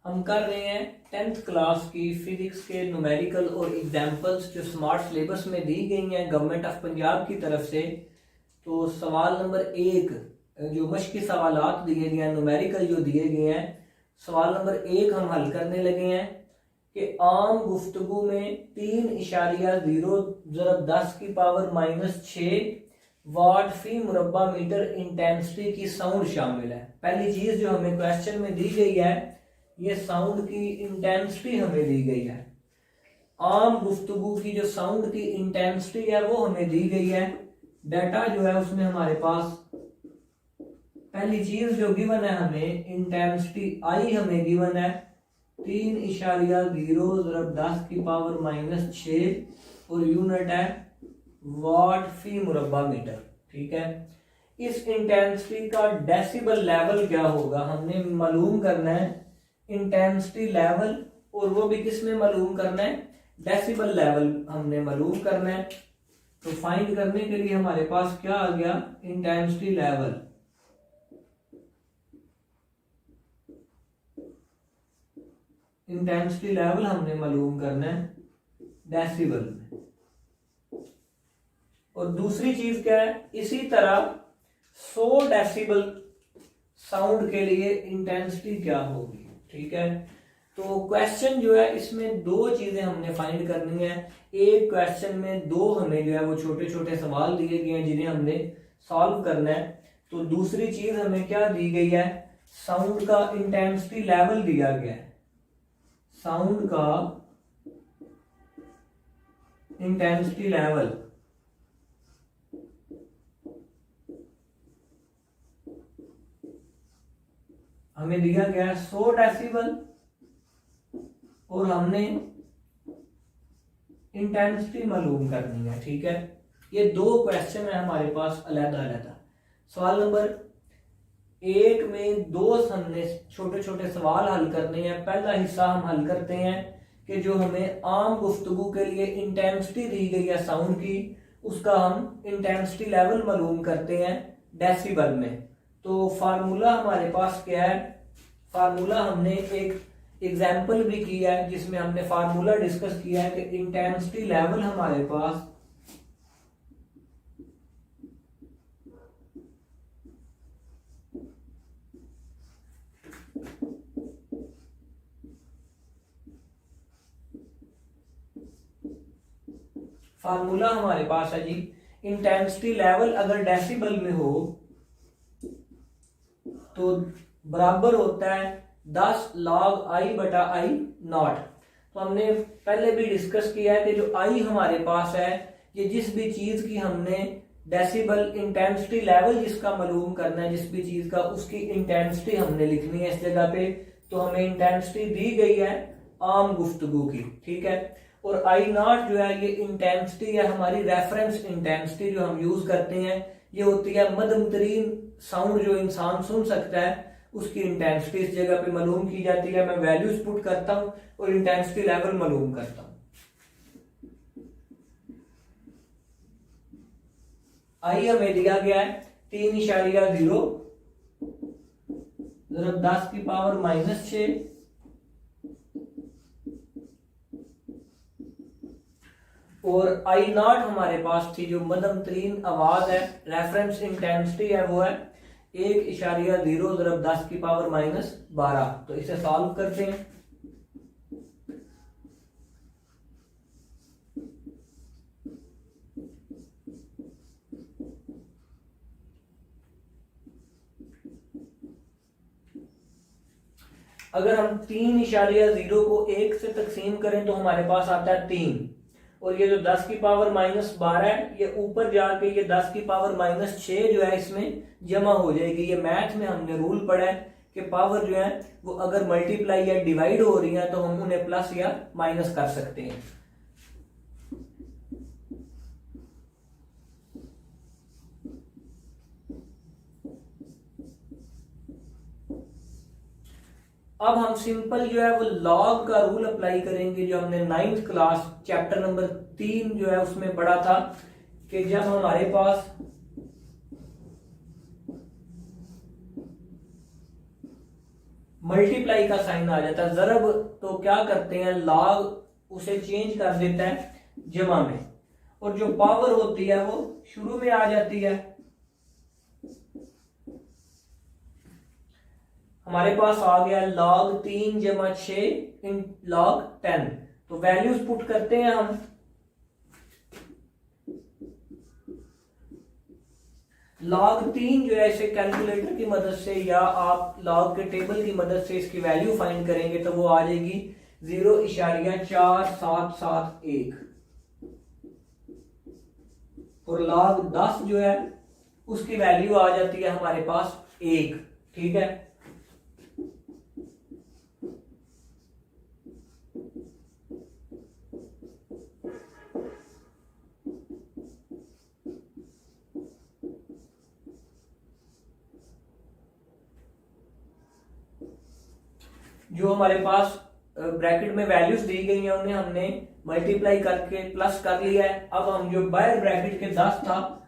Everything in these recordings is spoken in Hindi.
हम कर रहे हैं 10th क्लास की फिजिक्स के न्यूमेरिकल और एग्जाम्पल्स जो स्मार्ट सिलेबस में दी गई हैं गवर्नमेंट ऑफ पंजाब की तरफ से। तो सवाल नंबर 1 जो मश्की सवालात दिए गए हैं न्यूमेरिकल जो दिए गए हैं, सवाल नंबर 1 हम हल करने लगे हैं कि आम गुफ्तगू में 3.0 ज़रब 10 की पावर -6 वाट फी मुरब्बा मीटर इंटेंसिटी की साउंड शामिल है। पहली चीज जो हमें क्वेश्चन में दी गई है, ये साउंड की इंटेंसिटी हमें दी गई है। आम गुफ्तगू की जो साउंड की इंटेंसिटी है वो हमें दी गई है। डाटा जो है उसमें हमारे पास पहली चीज जो गिवन है हमें इंटेंसिटी आई हमें गिवन है 3.0 ज़रब 10 की पावर -6 और यूनिट है वाट फी मुरब्बा मीटर। ठीक है, इस इंटेंसिटी का डेसिबल लेवल क्या होगा हमने मालूम करना है। इंटेंसिटी लेवल और वो भी किस में मालूम करना है, डेसिबल लेवल हमने मालूम करना है। तो फाइंड करने के लिए हमारे पास क्या आ गया, इंटेंसिटी लेवल। इंटेंसिटी लेवल हमने मालूम करना है डेसिबल में। और दूसरी चीज क्या है, इसी तरह 100 डेसिबल साउंड के लिए इंटेंसिटी क्या होगी। ठीक है, तो क्वेश्चन जो है इसमें दो चीजें हमने फाइंड करनी है। एक क्वेश्चन में दो हमें जो है वो छोटे छोटे सवाल दिए गए हैं जिन्हें हमने सॉल्व करना है। तो दूसरी चीज हमें क्या दी गई है, साउंड का इंटेंसिटी लेवल दिया गया है। साउंड का इंटेंसिटी लेवल हमें दिया गया है 100 डेसिबल और हमने इंटेंसिटी मालूम करनी है। ठीक है, ये दो क्वेश्चन है हमारे पास अलग अलग। सवाल नंबर 1 में दो हमने छोटे छोटे सवाल हल करने हैं। पहला हिस्सा हम हल करते हैं कि जो हमें आम गुफ्तगू के लिए इंटेंसिटी दी गई है साउंड की, उसका हम इंटेंसिटी लेवल मालूम करते हैं डेसिबल में। तो फार्मूला हमारे पास क्या है, फार्मूला हमने एक एग्जाम्पल भी किया है जिसमें हमने फार्मूला डिस्कस किया है कि इंटेंसिटी लेवल हमारे पास फार्मूला हमारे पास है जी, इंटेंसिटी लेवल अगर डेसिबल में हो तो बराबर होता है 10 log I बटा I नॉट। तो हमने पहले भी डिस्कस किया है कि जो I हमारे पास है, ये जिस भी चीज की हमने डेसिबल इंटेंसिटी लेवल जिसका मालूम करना है, जिस भी चीज का, उसकी इंटेंसिटी हमने लिखनी है इस जगह पे। तो हमें इंटेंसिटी दी गई है आम गुफ्तगू की। ठीक है, और I नॉट जो है ये इंटेंसिटी है हमारी रेफरेंस इंटेंसिटी जो हम यूज करते हैं। ये होती है मध्यम तरीन साउंड जो इंसान सुन सकता है, उसकी इंटेंसिटी इस जगह पे मालूम की जाती है। मैं वैल्यूज पुट करता हूं और इंटेंसिटी लेवल मालूम करता हूं। आई हमें दिया गया है 3.0 ज़रब 10 की पावर -6 और आई नॉट हमारे पास थी जो मध्यम तरीन आवाज है, रेफरेंस इंटेंसिटी है वो है 1.0 ज़रब 10 की पावर -12। तो इसे सॉल्व करते हैं। अगर हम 3.0 को 1 से तकसीम करें तो हमारे पास आता है 3, और ये जो 10 की पावर -12 है ये ऊपर जाके ये 10 की पावर -6 जो है इसमें जमा हो जाएगी। ये मैथ में हमने रूल पढ़ा है कि पावर जो है वो अगर मल्टीप्लाई या डिवाइड हो रही है तो हम उन्हें प्लस या माइनस कर सकते हैं। अब हम सिंपल जो है वो लॉग का रूल अप्लाई करेंगे जो हमने 9th क्लास चैप्टर नंबर 3 जो है उसमें पढ़ा था कि जब हमारे पास मल्टीप्लाई का साइन आ जाता है। जरब तो क्या करते हैं, लॉग उसे चेंज कर देता है जमा में, और जो पावर होती है वो शुरू में आ जाती है। हमारे पास आ गया log 3 जमा 6 इन log 10। तो वैल्यूज पुट करते हैं हम। log 3 जो है इसे कैलकुलेटर की मदद से या आप log के टेबल की मदद से इसकी वैल्यू फाइंड करेंगे तो वो आ जाएगी 0.4771। और log 10 जो है उसकी वैल्यू आ जाती है हमारे पास 1। ठीक है, जो हमारे पास ब्रैकेट में वैल्यूज दी गई हैं उन्हें हमने मल्टीप्लाई करके प्लस कर लिया है। अब हम जो बाहर ब्रैकेट के 10 था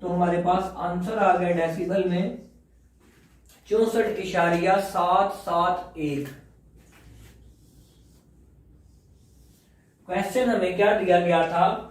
तो हमारे पास आंसर आ गया डेसिबल में 64.771। क्वेश्चन हमें क्या दिया गया था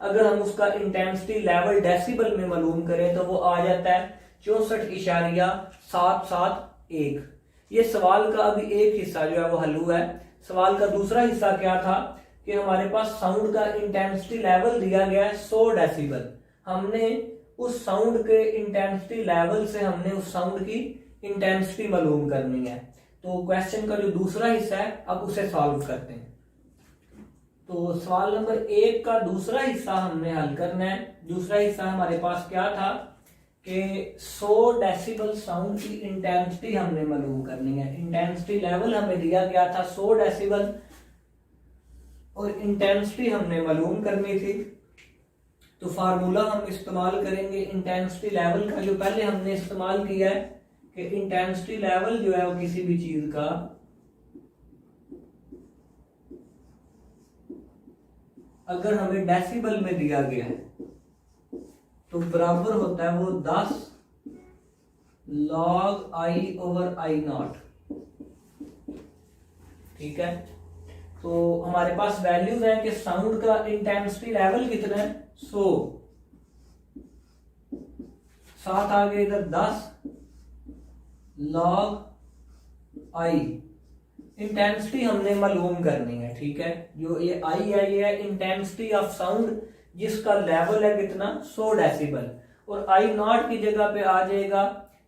अगर हम उसका इंटेंसिटी लेवल डेसिबल में मालूम करें तो वो आ जाता है 64.771। ये सवाल का अभी एक हिस्सा जो है वो हल हुआ है। सवाल का दूसरा हिस्सा क्या था कि हमारे पास साउंड का इंटेंसिटी लेवल दिया गया है 100 डेसिबल। हमने उस साउंड के इंटेंसिटी लेवल से हमने उस साउंड की इंटेंसिटी मालूम करनी है। तो क्वेश्चन का जो दूसरा हिस्सा है अब उसे सॉल्व करते हैं। तो सवाल नंबर 1 का दूसरा हिस्सा हमने हल करना है। दूसरा हिस्सा हमारे पास क्या था कि 100 डेसिबल साउंड की इंटेंसिटी हमने मालूम करनी है। इंटेंसिटी लेवल हमें दिया गया था 100 डेसिबल और इंटेंसिटी हमने मालूम करनी थी। तो फार्मूला हम इस्तेमाल करेंगे इंटेंसिटी लेवल का, जो पहले हमने इस्तेमाल किया है कि इंटेंसिटी लेवल जो है वो किसी भी चीज का अगर हमें डेसिबल में दिया गया है तो बराबर होता है वो 10 log I/I0। ठीक है, तो हमारे पास वैल्यूज है कि साउंड का इंटेंसिटी लेवल कितना है 100, साथ आ गए इधर 10 log I। इंटेंसिटी हमने मालूम करनी है। ठीक है, जो ये I है ये है इंटेंसिटी ऑफ साउंड जिसका लेवल है कितना 100 डेसिबल, और I0 की जगह पे आ जाएगा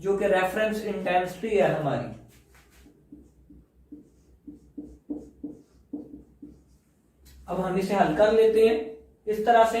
जो कि रेफरेंस इंटेंसिटी है हमारी। अब हम इसे हल कर लेते हैं इस तरह से।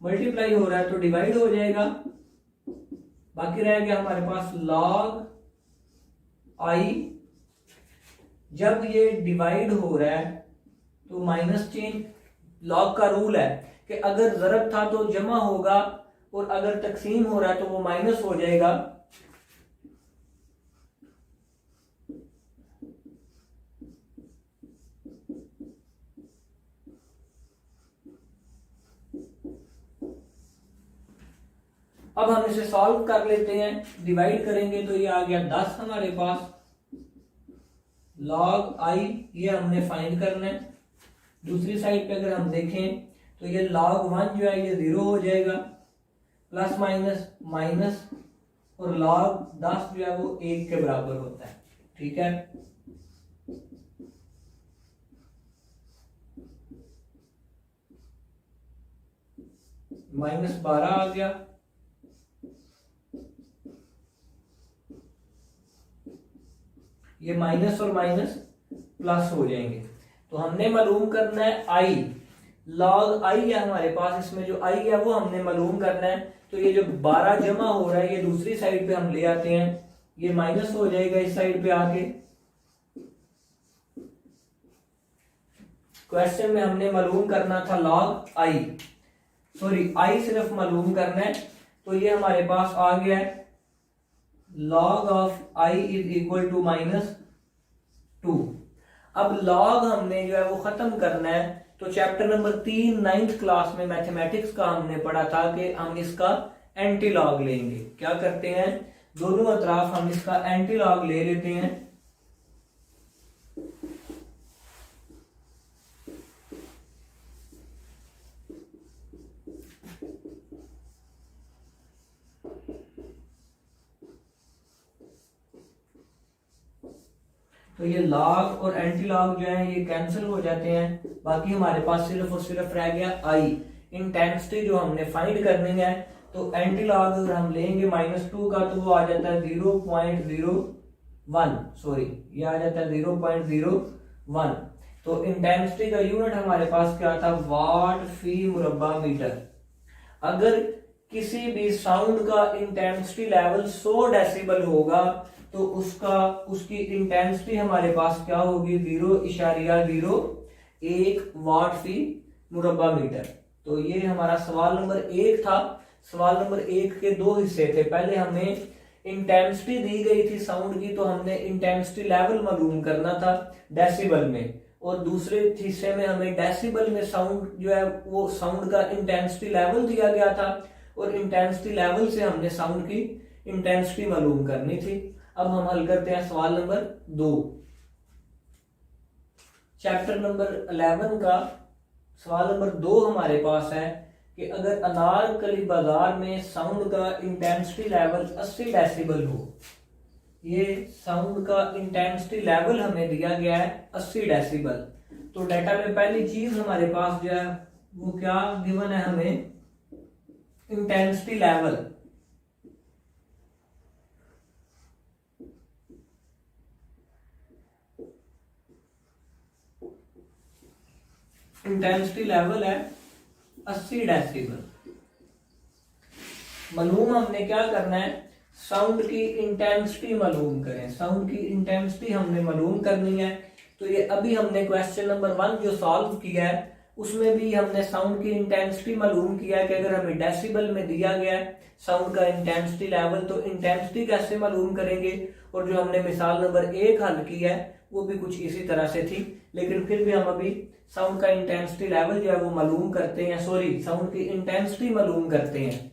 मल्टीप्लाई हो रहा है तो डिवाइड हो जाएगा, बाकी रह गया हमारे पास log I। जब ये डिवाइड हो रहा है तो माइनस चेंज, लॉग का रूल है कि अगर ज़रब था तो जमा होगा और अगर तकसीम हो रहा है तो वो माइनस हो जाएगा। अब हम इसे सॉल्व कर लेते हैं, डिवाइड करेंगे तो ये आ गया 10 हमारे पास। log I ये हमने फाइंड करना है। दूसरी साइड पे अगर हम देखें तो ये log 1 जो है ये 0 हो जाएगा, प्लस माइनस माइनस, और log 10 जो है वो 1 के बराबर होता है। ठीक है, -12 आ गया, ये माइनस और माइनस प्लस हो जाएंगे। तो हमने मालूम करना है I, log I है हमारे पास, इसमें जो I है वो हमने मालूम करना है। तो ये जो 12 जमा हो रहा है ये दूसरी साइड पे हम ले आते हैं, ये माइनस हो जाएगा इस साइड पे आके। क्वेश्चन में हमने मालूम करना था log I, सॉरी I सिर्फ मालूम करना है। तो ये हमारे पास आ गया है log of I is equal to -2। अब लॉग हमने जो है वो खत्म करना है, तो चैप्टर नंबर 3 9th क्लास में मैथमेटिक्स का हमने पढ़ा था कि हम इसका एंटी लॉग लेंगे। क्या करते हैं, दोनों अतराफ हम इसका एंटी लॉग ले लेते हैं। तो ये लॉग और एंटी लॉग जो है ये कैंसिल हो जाते हैं, बाकी हमारे पास सिर्फ और सिर्फ रह गया आई। इंटेंसिटी जो हमने फाइंड करनी है, तो एंटी लॉग अगर हम लेंगे -2 का तो वो आ जाता है 0.01, सॉरी ये आ जाता है 0.01। तो इंटेंसिटी का यूनिट हमारे पास क्या था, वाट फी मुरब्बा मीटर। अगर किसी भी साउंड का इंटेंसिटी लेवल 100 डेसिबल होगा तो उसकी इंटेंसिटी हमारे पास क्या होगी, 0.01 वाट फी मुरब्बा मीटर। तो ये हमारा सवाल नंबर 1 था। सवाल नंबर 1 के 2 हिस्से थे। पहले हमें इंटेंसिटी दी गई थी साउंड की, तो हमने इंटेंसिटी लेवल मालूम करना था डेसिबल में, और दूसरे हिस्से में हमें डेसिबल में साउंड जो है वो साउंड का इंटेंसिटी लेवल दिया गया था, और इंटेंसिटी लेवल से हमने साउंड की इंटेंसिटी मालूम करनी थी। अब हम हल करते हैं सवाल नंबर 2। चैप्टर नंबर 11 का सवाल नंबर 2 हमारे पास है कि अगर अनारकली बाजार में साउंड का इंटेंसिटी लेवल 80 डेसिबल हो, ये साउंड का इंटेंसिटी लेवल हमें दिया गया है 80 डेसिबल। तो डाटा में पहली चीज हमारे पास जो है वो क्या गिवन है, हमें इंटेंसिटी लेवल। इंटेंसिटी लेवल है 80 डेसिबल। मालूम हमने क्या करना है, साउंड की इंटेंसिटी मालूम करें। साउंड की इंटेंसिटी हमने मालूम करनी है। तो ये अभी हमने क्वेश्चन नंबर 1 जो सॉल्व किया है उसमें भी हमने साउंड की इंटेंसिटी मालूम किया है कि अगर हमें डेसिबल में दिया गया है साउंड का इंटेंसिटी लेवल, तो इंटेंसिटी कैसे मालूम करेंगे। और जो हमने मिसाल नंबर 1 हल की है वो भी कुछ इसी तरह से थी, लेकिन फिर भी हम अभी साउंड का इंटेंसिटी लेवल जो है वो मालूम करते हैं, सॉरी साउंड की इंटेंसिटी मालूम करते हैं।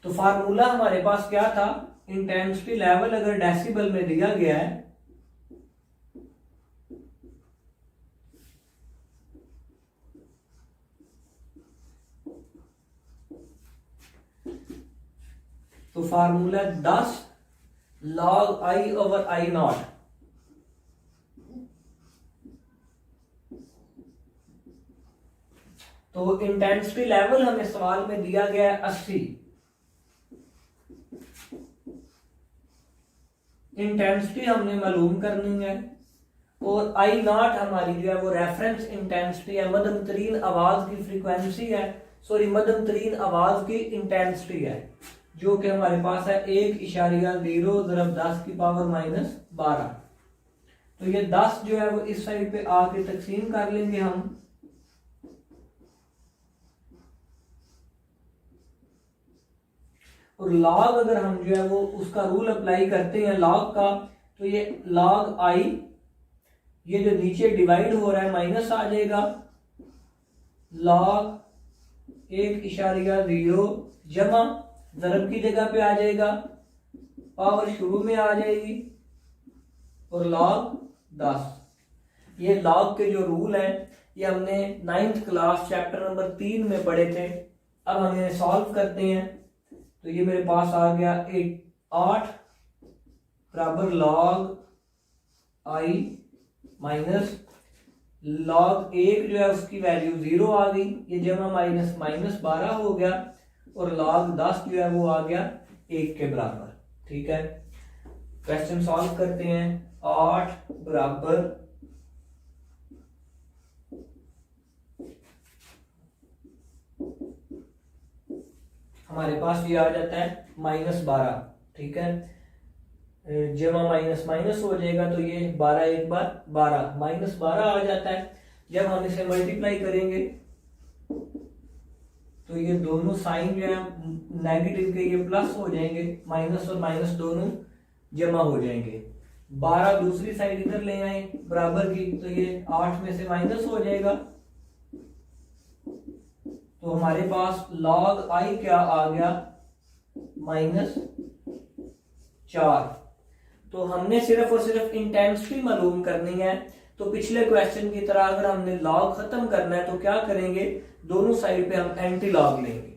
तो फार्मूला हमारे पास क्या था, इंटेंसिटी लेवल अगर डेसिबल में दिया गया है तो formula 10 log I over I not. तो इंटेंसिटी लेवल हमें सवाल में दिया गया है 80। इंटेंसिटी हमने मालूम करनी है, और आई नॉट हमारी जो है वो रेफरेंस इंटेंसिटी है, मध्यम तरीन आवाज की फ्रीक्वेंसी है, सॉरी मध्यम तरीन आवाज की इंटेंसिटी है, जो कि हमारे पास है 1.0 × 10⁻12। तो ये 10 जो है वो इस साइड पे आके तकसीम कर लेंगे हम। और लॉग अगर हम जो है वो उसका रूल अप्लाई करते हैं लॉग का, तो ये लॉग आई, ये जो नीचे डिवाइड हो रहा है माइनस आ जाएगा, लॉग 1.0 जमा ज़रब की जगह पे आ जाएगा, पावर शुरू में आ जाएगी, और लॉग 10। ये लॉग के जो रूल हैं ये हमने 9th क्लास चैप्टर नंबर 3 में पढ़े थे। अब हम इन्हें सॉल्व करते हैं। तो ये मेरे पास आ गया 8 बराबर लॉग आई माइनस लॉग 1 जो है उसकी वैल्यू 0 आ गई, ये जमा माइनस -12 हो गया, और लॉग 10 जो है वो आ गया 1 के बराबर। ठीक है, क्वेश्चन सॉल्व करते हैं। 8 बराबर हमारे पास ये आ जाता है -12। ठीक है, जमा माइनस माइनस हो जाएगा, तो ये 12 एक बार 12 -12 आ जाता है। जब हम इसे मल्टीप्लाई करेंगे तो ये दोनों साइन जो है नेगेटिव के ये प्लस हो जाएंगे, माइनस और माइनस दोनों जमा हो जाएंगे। 12 दूसरी साइड इधर ले आए बराबर की, तो ये 8 में से माइनस हो जाएगा। तो हमारे पास log i क्या आ गया, -4। तो हमने सिर्फ और सिर्फ इंटेंसिटी मालूम करनी है। तो पिछले क्वेश्चन की तरह अगर हमने लॉग खत्म करना है तो क्या करेंगे, दोनों साइड पे हम एंटी लॉग लेंगे।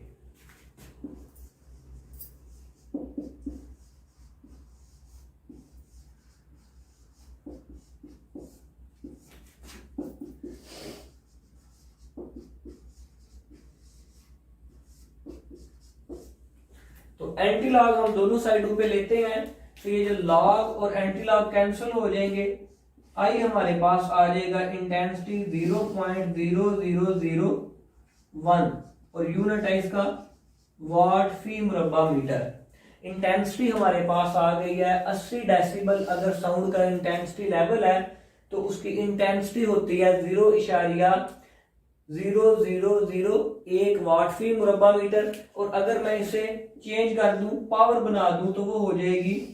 तो एंटी लॉग हम दोनों साइडों पे लेते हैं, तो ये जो लॉग और एंटी लॉग कैंसिल हो जाएंगे। आई हमारे पास आ जाएगा इंटेंसिटी 0.0001 और यूनिट है इसका वाट फी मुरब्बा मीटर। इंटेंसिटी हमारे पास आ गई है 80 डेसिबल। अगर साउंड का इंटेंसिटी लेवल है तो उसकी इंटेंसिटी होती है 0.0001 वाट फी मुरब्बा मीटर। और अगर मैं इसे चेंज कर दूं, पावर बना दूं, तो वो हो जाएगी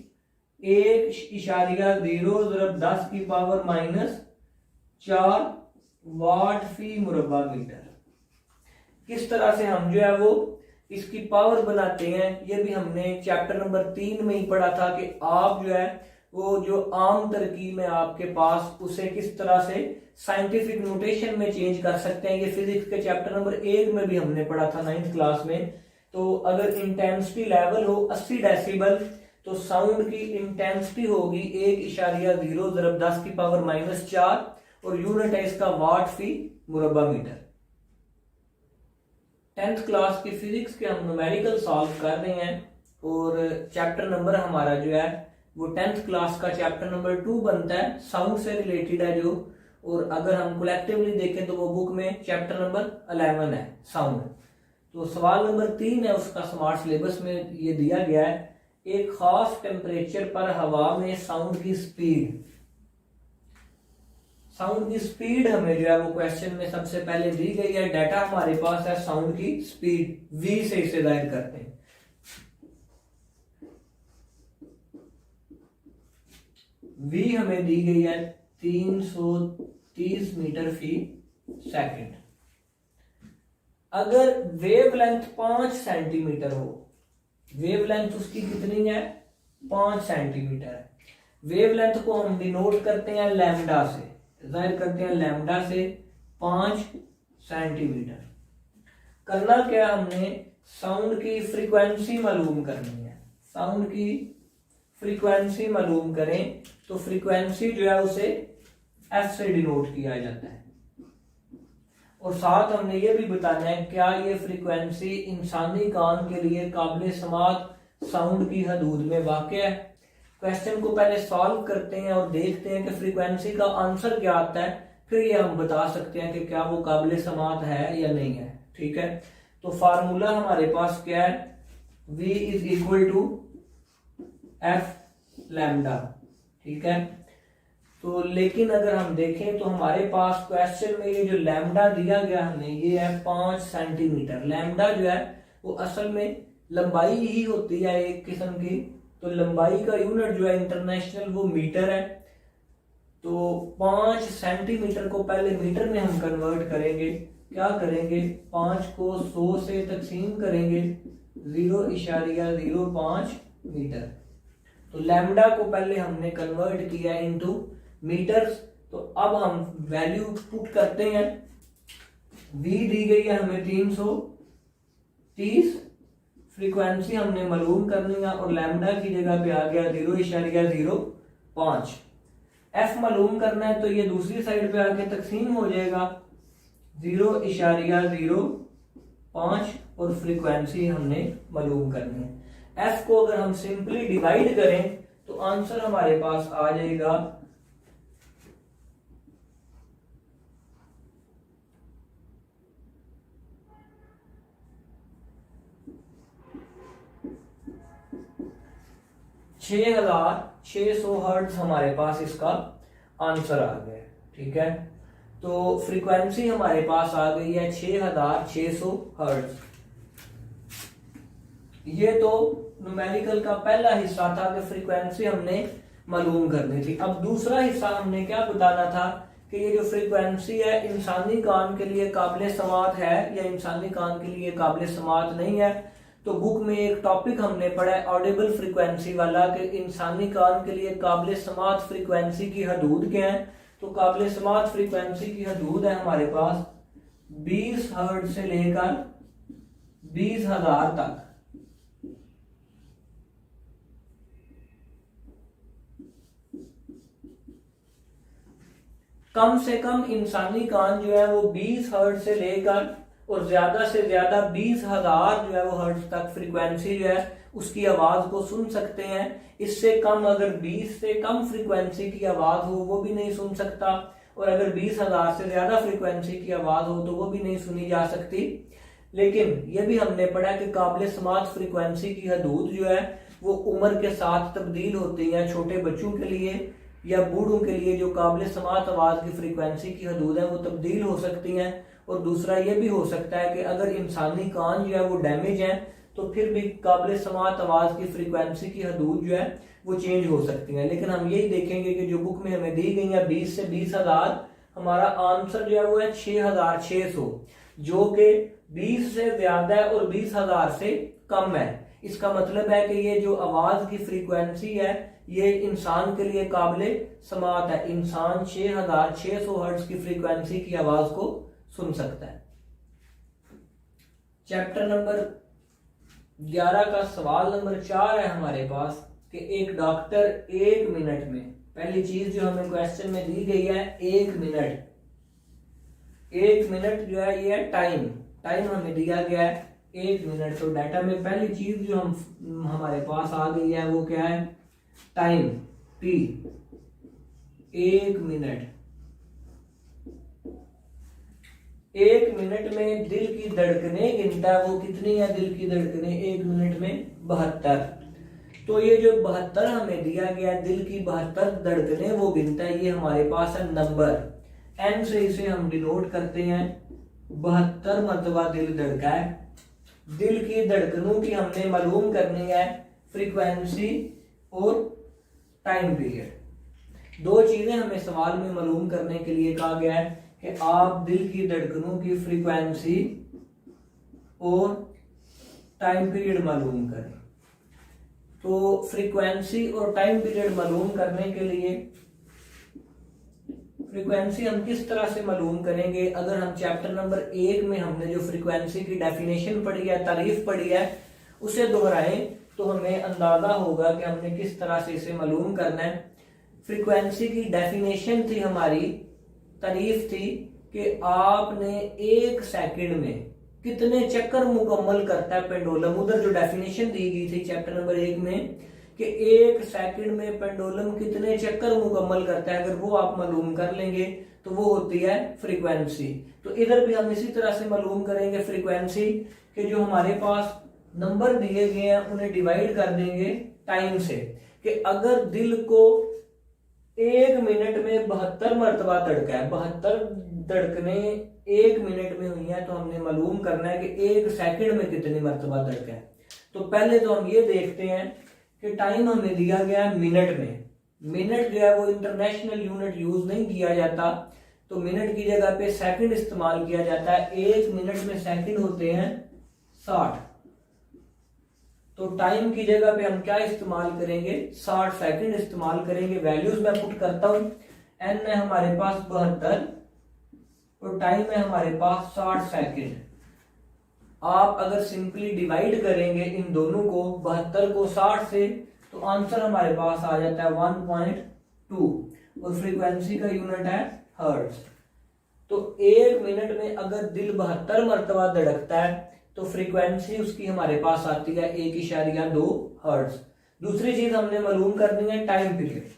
1.0 की पावर -4 वाट फी मुरब्बा मीटर। किस तरह से हम जो है वो इसकी पावर बनाते हैं, ये भी हमने चैप्टर नंबर 3 में ही पढ़ा था कि आप जो है वो जो आम तरकीब में आपके पास उसे किस तरह से साइंटिफिक नोटेशन में चेंज कर सकते हैं। ये फिजिक्स के चैप्टर नंबर 1 में भी हमने पढ़ा था 9th क्लास में। तो अगर इंटेंसिटी लेवल हो 80 डेसिबल तो साउंड की इंटेंसिटी होगी 1.0 की पावर -4 और यूनिट है इसका वाट फी मुरब्बा मीटर। 10th क्लास की फिजिक्स के हम न्यूमेरिकल सॉल्व कर रहे हैं और चैप्टर नंबर हमारा जो है वो 10th क्लास का चैप्टर नंबर 2 बनता है, साउंड से रिलेटेड है जो। और अगर हम कलेक्टिवली देखें तो वो बुक में चैप्टर नंबर 11 है साउंड। तो सवाल नंबर 3 है उसका स्मार्ट सिलेबस में ये दिया गया है, एक खास टेम्परेचर पर हवा में साउंड की स्पीड हमें जो है वो क्वेश्चन में सबसे पहले दी गई है। डाटा हमारे पास है साउंड की स्पीड, v से इसे जाहिर करते हैं। v हमें दी गई है 330 मीटर फी सेकंड। अगर वेवलेंथ 5 सेंटीमीटर हो, वेवलेंथ उसकी कितनी है 5 सेंटीमीटर है। वेवलेंथ को हम डिनोट करते हैं लैम्डा से, जाहिर करते हैं लैम्डा से 5 सेंटीमीटर। करना क्या, हमने साउंड की फ्रीक्वेंसी मालूम करनी है। साउंड की फ्रीक्वेंसी मालूम करें तो फ्रीक्वेंसी जो है उसे f से डिनोट किया जाता है। और साथ हमने ये भी बताना है क्या ये फ्रीक्वेंसी इंसानी कान के लिए काबिल समात साउंड की हदूद में वाक़या है। क्वेश्चन को पहले सॉल्व करते हैं और देखते हैं कि फ्रीक्वेंसी का आंसर क्या आता है, फिर ये हम बता सकते हैं कि क्या वो काबिल समात है या नहीं है। ठीक है, तो फार्मूला हमारे पास क्या है, v = f लैम्डा। ठीक है, तो लेकिन अगर हम देखें तो हमारे पास क्वेश्चन में ये जो लैम्डा दिया गया हमें ये है 5 सेंटीमीटर। लैम्डा जो है वो असल में लंबाई ही होती है एक किस्म की, तो लंबाई का यूनिट जो है इंटरनेशनल वो मीटर है। तो 5 सेंटीमीटर को पहले मीटर में हम कन्वर्ट करेंगे। क्या करेंगे, 5 को 100 से तकसीम करेंगे 0.05 मीटर। तो लैम्डा को पहले हमने कन्वर्ट किया इनटू मीटर्स। तो अब हम वैल्यू पुट करते हैं। v दी गई है हमें 330, फ्रीक्वेंसी हमने मालूम करनी है और लैम्डा की जगह पे आ गया 0.05। f मालूम करना है तो ये दूसरी साइड पे आके तकसीम हो जाएगा 0.05 और फ्रीक्वेंसी हमने मालूम करनी है। f को अगर हम सिंपली डिवाइड करें तो आंसर हमारे पास आ जाएगा 6600 हर्ट्ज हमारे पास इसका आंसर आ गया। ठीक है, तो फ्रीक्वेंसी हमारे पास आ गई है 6600 हर्ट्ज। ये तो न्यूमेरिकल का पहला हिस्सा था कि फ्रीक्वेंसी हमने मालूम करनी थी। अब दूसरा हिस्सा हमने क्या बताना था कि ये जो फ्रीक्वेंसी है इंसानी कान के लिए काबिल समात है या इंसानी कान के लिए काबिल समात नहीं है। तो बुक में एक टॉपिक हमने पढ़ा है ऑडिबल फ्रीक्वेंसी वाला कि इंसानी कान के लिए काबिल समात फ्रीक्वेंसी की हदूद क्या है। तो काबिल समात फ्रीक्वेंसी की हदूद है हमारे पास 20 हर्ट्ज से लेकर 20,000 तक। कम से कम इंसानी कान जो है वो 20 हर्ट्ज से लेकर और ज्यादा से ज्यादा 20,000 जो है वो हर्ट्ज तक फ्रीक्वेंसी जो है उसकी आवाज को सुन सकते हैं। इससे कम अगर 20 से कम फ्रीक्वेंसी की आवाज हो वो भी नहीं सुन सकता, और अगर 20,000 से ज्यादा फ्रीक्वेंसी की आवाज हो तो वो भी नहीं सुनी जा सकती। लेकिन ये भी हमने पढ़ा कि काबिल समात फ्रीक्वेंसी की हदूद जो है वो उम्र के साथ तब्दील होती है। छोटे बच्चों के लिए या बूढ़ों के लिए जो काबिल समात आवाज की फ्रीक्वेंसी की हदूद है वो तब्दील हो सकती हैं। और दूसरा ये भी हो सकता है कि अगर इंसानी कान जो है वो डैमेज है तो फिर भी काबिल समात आवाज की फ्रीक्वेंसी की हदूद जो है वो चेंज हो सकती है। लेकिन हम यही देखेंगे कि जो बुक में हमें दी गई है 20 से 20,000, हमारा आंसर जो है वो है 6,600, जो कि 20 से ज्यादा है और 20,000 से कम है। इसका मतलब है कि ये जो आवाज की फ्रीक्वेंसी है ये इंसान के लिए काबिल समात है। इंसान 6,600 हर्ट्ज की फ्रीक्वेंसी की आवाज को सुन सकता है। चैप्टर नंबर 11 का सवाल नंबर 4 है हमारे पास कि एक डॉक्टर 1 मिनट में, पहली चीज जो हमें क्वेश्चन में दी गई है 1 मिनट, 1 मिनट जो है ये टाइम हमें दिया गया है 1 मिनट। तो डाटा में पहली चीज जो हमारे पास आ गई है वो क्या है, टाइम टी, 1 मिनट। 1 मिनट में दिल की धड़कनें गिनता है, वो कितनी है दिल की धड़कनें 1 मिनट में 72। तो ये जो 72 हमें दिया गया दिल की 72 धड़कनें वो गिनता है, ये हमारे पास है नंबर n से इसे हम डिनोट करते हैं। 72 मरतबा दिल धड़का है। दिल की धड़कनों की हमने मालूम करनी है फ्रीक्वेंसी और टाइम पीरियड। दो चीजें हमें सवाल में मालूम करने के लिए कहा गया है कि आप दिल की धड़कनों की फ्रीक्वेंसी और टाइम पीरियड मालूम करें। तो फ्रीक्वेंसी और टाइम पीरियड मालूम करने के लिए फ्रीक्वेंसी हम किस तरह से मालूम करेंगे, अगर हम चैप्टर नंबर 1 में हमने जो फ्रीक्वेंसी की डेफिनेशन पढ़ी है, तारीफ पढ़ी है, उसे दोहराएं तो हमें अंदाजा होगा कि हमने किस तरह से इसे मालूम करना है। फ्रीक्वेंसी की डेफिनेशन थी हमारी, तारीफ थी कि आपने 1 सेकंड में कितने चक्कर मुकम्मल करता है पेंडुलम। उधर जो डेफिनेशन दी गई थी चैप्टर नंबर 1 में कि 1 सेकंड में पेंडुलम कितने चक्कर मुकम्मल करता है, अगर वो आप मालूम कर लेंगे तो वो होती है फ्रीक्वेंसी। तो इधर भी हम इसी तरह से मालूम करेंगे फ्रीक्वेंसी कि जो हमारे पास नंबर दिए गए हैं उन्हें डिवाइड कर देंगे टाइम से, कि अगर दिल को 1 मिनट में 72 मरतबा धड़का है, 72 धड़कने 1 मिनट में हुई है, तो हमने मालूम करना है कि 1 सेकंड में कितनी मरतबा धड़का है। तो पहले तो हम ये देखते हैं कि टाइम हमें दिया गया है मिनट में। मिनट जो है वो इंटरनेशनल यूनिट यूज नहीं किया जाता, तो मिनट की जगह पे सेकंड इस्तेमाल किया जाता है। 1 मिनट में सेकंड होते हैं 60, तो टाइम की जगह पे हम क्या इस्तेमाल करेंगे, 60 सेकंड इस्तेमाल करेंगे। वैल्यूज मैं पुट करता हूं, n है हमारे पास 72 और टाइम है हमारे पास 60 सेकंड। आप अगर सिंपली डिवाइड करेंगे इन दोनों को, 72 को 60 से, तो आंसर हमारे पास आ जाता है 1.2 और फ्रीक्वेंसी का यूनिट है हर्ट्ज। तो 1 मिनट में अगर दिल 72 मरतबा धड़कता है तो फ्रीक्वेंसी उसकी हमारे पास आती है 1.2 हर्ट्ज। दूसरी चीज हमने मालूम करनी है टाइम पीरियड।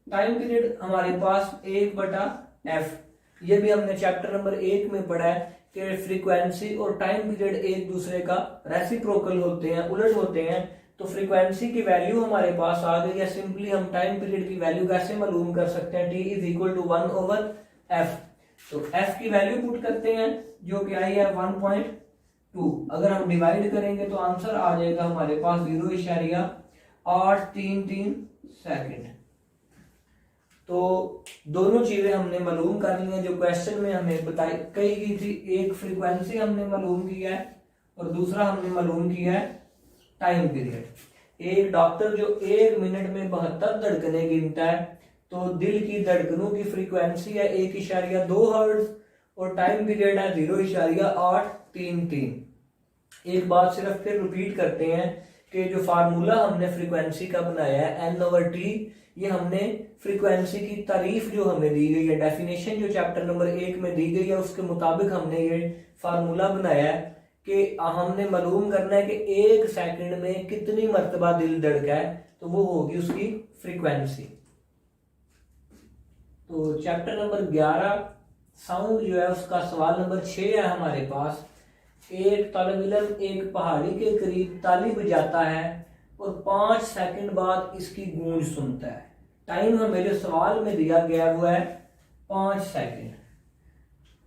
टाइम पीरियड हमारे पास 1/f, ये भी हमने चैप्टर नंबर 1 में पढ़ा है कि फ्रीक्वेंसी और टाइम पीरियड एक दूसरे का रेसिप्रोकल होते हैं, उलट होते हैं। तो फ्रीक्वेंसी की वैल्यू हमारे पास आ गई है। सिंपली हम टाइम पीरियड की वैल्यू कैसे मालूम कर सकते हैं, t is equal to 1/f। तो f की वैल्यू पुट करते हैं जो कि आई है 1.2 अगर हम डिवाइड करेंगे तो आंसर आ जाएगा हमारे पास 0.833 सेकंड। तो दोनों चीजें हमने मालूम कर ली हैं जो क्वेश्चन में हमें बताई कही गई थी। एक फ्रीक्वेंसी हमने मालूम किया है और दूसरा हमने मालूम किया है टाइम पीरियड। एक डॉक्टर जो 1 मिनट में 72 धड़कनें गिनता है, तो दिल की धड़कनों की फ्रीक्वेंसी है 1.2 हर्ट्ज और टाइम पीरियड है 0.833। एक बात सिर्फ फिर रिपीट करते हैं कि जो फार्मूला हमने फ्रीक्वेंसी का बनाया है n/t, ये हमने फ्रीक्वेंसी की तारीफ जो हमें दी गई है, डेफिनेशन जो चैप्टर नंबर 1 में दी गई है, उसके मुताबिक हमने ये फार्मूला बनाया है कि हमने मालूम करना है कि 1 सेकंड में कितनी मर्तबा दिल धड़का है, तो वो होगी उसकी फ्रीक्वेंसी। तो चैप्टर नंबर 11 साउंड जो है उसका सवाल नंबर 6 है हमारे पास। एक तालिब इल्म एक पहाड़ी के करीब ताली बजाता है और 5 सेकंड बाद इसकी गूंज सुनता है। टाइम हमें जो सवाल में दिया गया वो है 5 सेकंड।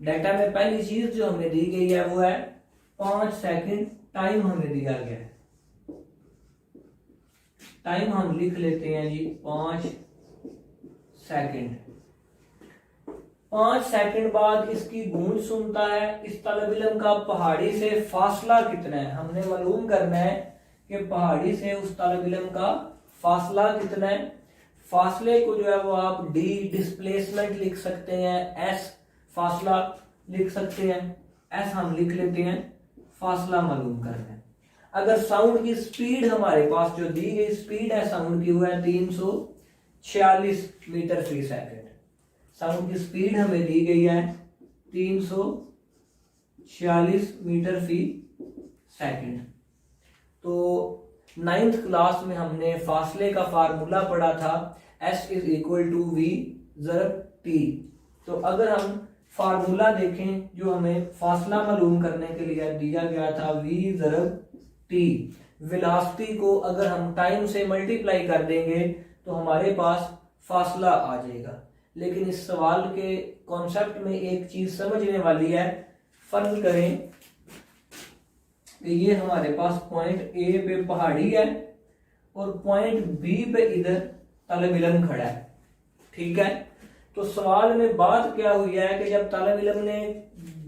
डाटा में पहली चीज जो हमें दी गई है वो है 5 सेकंड टाइम हमें दिया गया है। टाइम हम लिख लेते हैं जी 5 सेकंड। 5 सेकंड बाद इसकी गूंज सुनता है। इस तालिब इल्म का पहाड़ी से फासला कितना है, हमने मालूम करना है कि पहाड़ी से उस तालिब इल्म का फासला कितना है। फासले को जो है वो आप डी डिस्प्लेसमेंट लिख सकते हैं, एस फासला लिख सकते हैं, एस हम लिख लेते हैं, फासला मालूम करना है। अगर साउंड की स्पीड हमारे पास जो दी गई स्पीड है साउंड की वो है 346 मीटर फी सेकंड। साउंड की स्पीड हमें दी गई है 346 मीटर फी सेकंड। तो 9th क्लास में हमने फासले का फार्मूला पढ़ा था, S = V ज़रब T। तो अगर हम फार्मूला देखें जो हमें फासला मालूम करने के लिए दिया गया था V ज़रब T, वेलोसिटी को अगर हम टाइम से मल्टीप्लाई कर देंगे तो हमारे पास फासला आ जाएगा। लेकिन इस सवाल के कॉन्सेप्ट में एक चीज समझने वाली है, फर्क करें कि ये हमारे पास पॉइंट ए पे पहाड़ी है और पॉइंट बी पे इधर तालिब इल्म खड़ा है, ठीक है। तो सवाल में बात क्या हुई है कि जब तालिब इल्म ने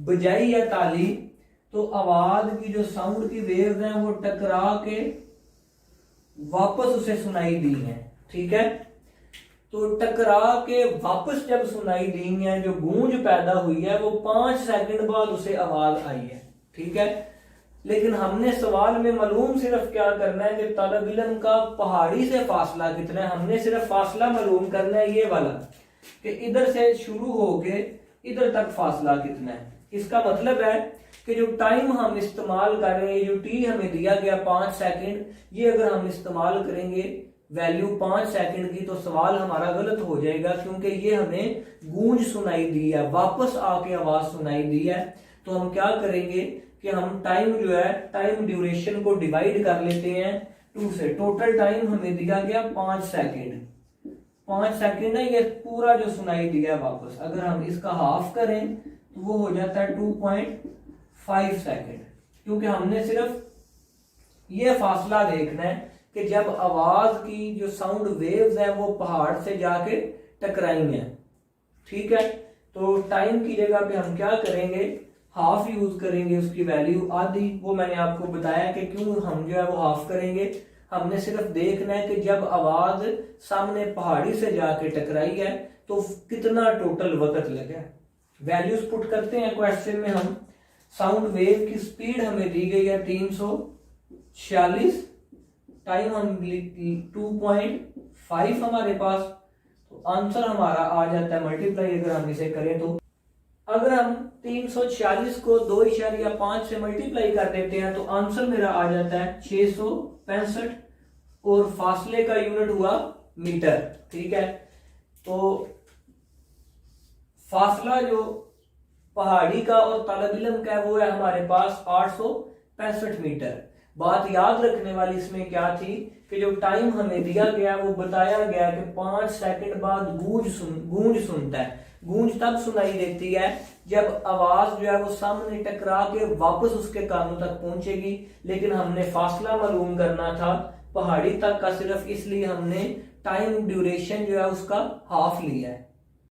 बजाई है ताली तो आवाज की जो साउंड की वेव्स हैं वो टकरा के वापस उसे सुनाई दी हैं, ठीक है। तो टकरा के वापस जब सुनाई दी है, जो गूंज पैदा हुई है वो 5 सेकंड बाद उसे आवाज आई है, ठीक है। लेकिन हमने सवाल में मालूम सिर्फ क्या करना है कि तालिब इल्म का पहाड़ी से फासला कितना है। हमने सिर्फ फासला मालूम करना है, ये वाला कि इधर से शुरू होके इधर तक फासला कितना है। इसका मतलब है कि जो टाइम हम इस्तेमाल कर रहे हैं, जो टी हमें दिया गया 5 सेकंड, ये अगर हम इस्तेमाल करेंगे वैल्यू 5 सेकंड की तो सवाल हमारा गलत हो जाएगा, क्योंकि ये हमें गूंज सुनाई दी है, वापस आके आवाज सुनाई दी है। तो हम क्या करेंगे कि हम टाइम जो है टाइम ड्यूरेशन को डिवाइड कर लेते हैं 2 से। टोटल टाइम हमें दिया गया 5 सेकंड। 5 सेकंड है ये पूरा जो सुनाई दिया वापस, अगर हम इसका हाफ करें तो वो हो जाता है 2.5 सेकंड, क्योंकि हमने सिर्फ ये फासला देखना है कि जब आवाज की जो साउंड वेव्स है वो पहाड़ से जाके टकराई हैं, ठीक है। तो टाइम की जगह पे हम क्या करेंगे, हाफ यूज करेंगे, उसकी वैल्यू आधी। वो मैंने आपको बताया कि क्यों हम जो है वो हाफ करेंगे। हमने सिर्फ देखना है कि जब आवाज सामने पहाड़ी से जाके टकराई है तो कितना टोटल वक्त लगा। वैल्यूज पुट करते हैं क्वेश्चन में हम। साउंड वेव की स्पीड हमें दी गई है 346, टाइम हम 2.5 हमारे पास, तो आंसर हमारा आ जाता है मल्टीप्लाई अगर हम इसे करें तो। अगर हम 346 को 2.5 से मल्टीप्लाई कर देते हैं तो आंसर मेरा आ जाता है 665 और फासले का यूनिट हुआ मीटर, ठीक है। तो फासला जो पहाड़ी का और तालिब इल्म का वो है हमारे पास 865 मीटर। बात याद रखने वाली इसमें क्या थी कि जो टाइम हमें दिया गया वो बताया गया कि 5 सेकंड बाद गूंज सुनता है। गूंज तब सुनाई देती है जब आवाज जो है वो सामने टकरा के वापस उसके कानों तक पहुंचेगी, लेकिन हमने फासला मालूम करना था पहाड़ी तक का, सिर्फ इसलिए हमने टाइम ड्यूरेशन जो है उसका हाफ लिया है।